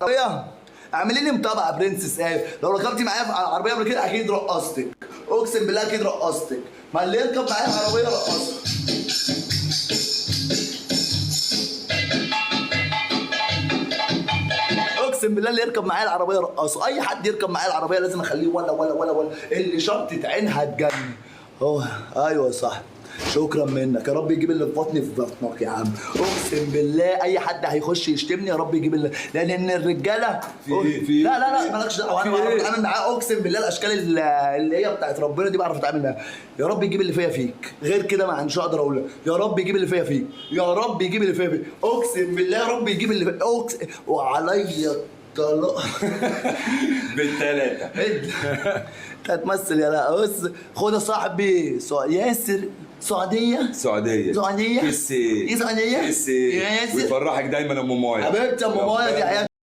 عربيه اعملي لي متابعه برنسس ايه. لو ركبتي معايا في عربيه قبل كده اكيد رقصتك، اقسم بالله اكيد رقصتك. ما اللي يركب معايا عربيه رقصتك. اقسم بالله اللي يركب معايا العربيه رقصه. اي حد يركب معايا العربيه لازم اخليه ولا اللي شطت عينها تجنن. هو ايوه صح. شكرا منك، يا رب يجيب اللي في بطني في بطنك يا عم. اقسم بالله اي حد هيخش يشتمني يا رب يجيب اللي، لان الرجاله في لا مالكش دعوه. انا بعرف اتعامل معاه، اقسم بالله الاشكال اللي هي بتاعت ربنا دي بعرف اتعامل معاها. يا رب يجيب اللي فيا فيك، غير كده ما مش هقدر اقول. يا رب يجيب اللي فيا فيك، يا رب يجيب اللي فيا فيك، اقسم بالله يا رب يجيب اللي فيا. اقسم وعليا الطلاق بالثلاثه. انت هتمثل يا لا. بص خد يا صاحبي ياسر. سعودية سعوديه سعودية كسي ايه سعودية؟ كسي ياسر ويفرحك دايما ام مايا. حبيبتي ام مايا دي حياتي.